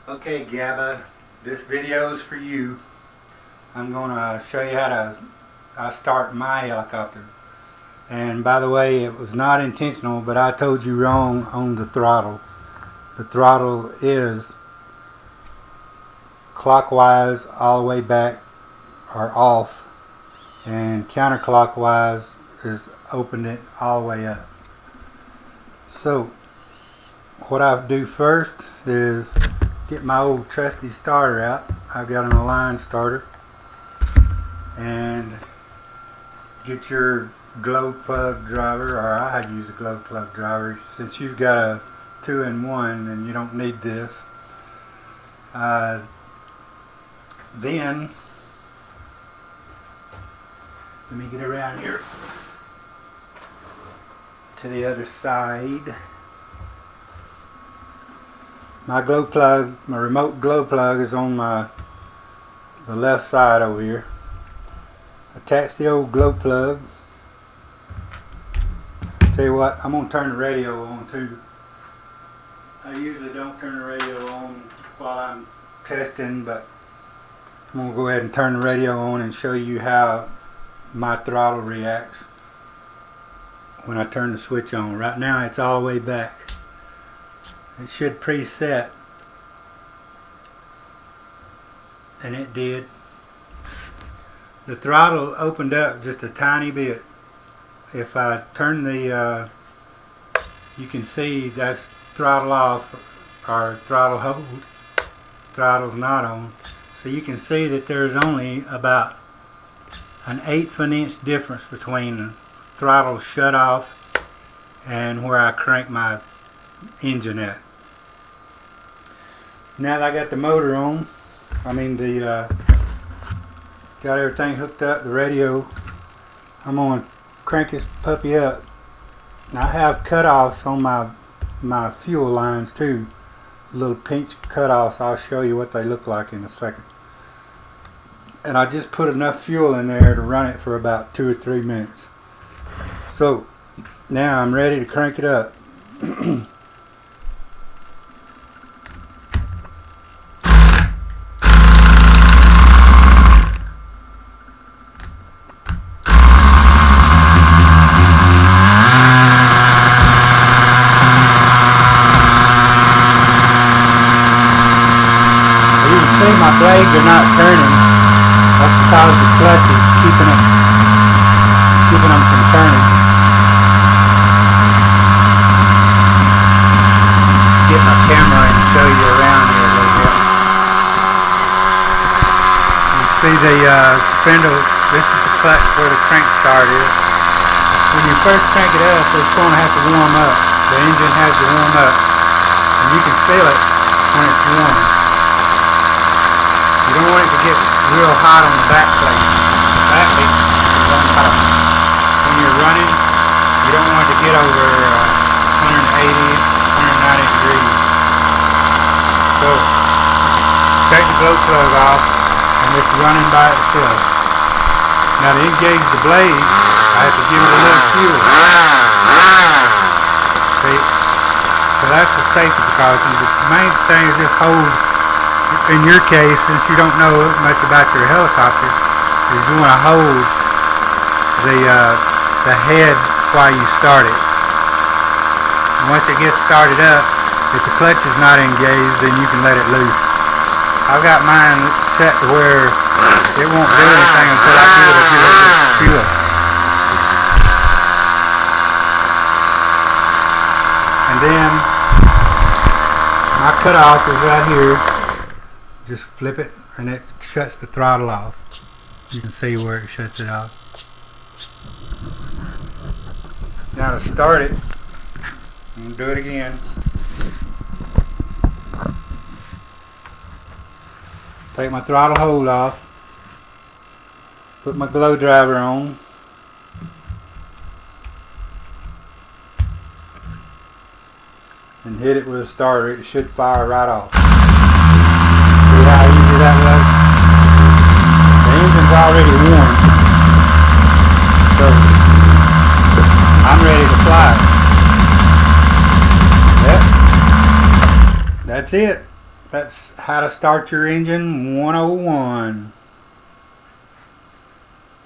Okay, Gabba, this video is for you. I'm going to show you how to start my helicopter. And by the way, it was not intentional, but I told you wrong on the throttle. The throttle is clockwise all the way back or off, and counterclockwise is opened it all the way up. So what I do first is get my old trusty starter out. I've got an Align starter, and get your glow plug driver, or I use a glow plug driver. Since you've got a 2-in-1 and you don't need this. Then let me get around here to the other side. My glow plug, my remote glow plug is on the left side over here. Attach the old glow plug. Tell you what, I'm going to turn the radio on too. I usually don't turn the radio on while I'm testing, but I'm going to go ahead and turn the radio on and show you how my throttle reacts when I turn the switch on. Right now it's all the way back. It should preset, and it did. The throttle opened up just a tiny bit. If I turn the, you can see that's throttle off or throttle hold. Throttle's not on. So you can see that there's only about an 1/8 of an inch difference between the throttle shut off and where I crank my engine at. Now that I got the motor on, got everything hooked up, the radio, I'm going to crank this puppy up. Now I have cutoffs on my fuel lines too, little pinch cutoffs. I'll show you what they look like in a second. And I just put enough fuel in there to run it for about 2 or 3 minutes. So now I'm ready to crank it up. My blades are not turning. That's because the clutch is keeping them from turning. Get my camera and show you around here a little bit. You see the spindle. This is the clutch where the crank start is. When you first crank it up, it's going to have to warm up. The engine has to warm up, and you can feel it when it's warm. You don't want it to get real hot on the back plate. The back plate is on top. When you're running, you don't want it to get over 180, 190 degrees. So, take the glow plug off, and it's running by itself. Now to engage the blades, I have to give it a little fuel. See? So that's a safety precaution. The main thing is just hold. In your case, since you don't know much about your helicopter, is you want to hold the head while you start it. And once it gets started up, if the clutch is not engaged, then you can let it loose. I've got mine set to where it won't do anything until I give it a little fuel. And then my cutoff is right here. Just flip it and it shuts the throttle off. You can see where it shuts it off. Now to start it, I'm going to do it again. Take my throttle hold off. Put my glow driver on. And hit it with a starter. It should fire right off. See how easy that was? The engine's already warm, so I'm ready to fly. Yep, that's it. That's how to start your engine 101.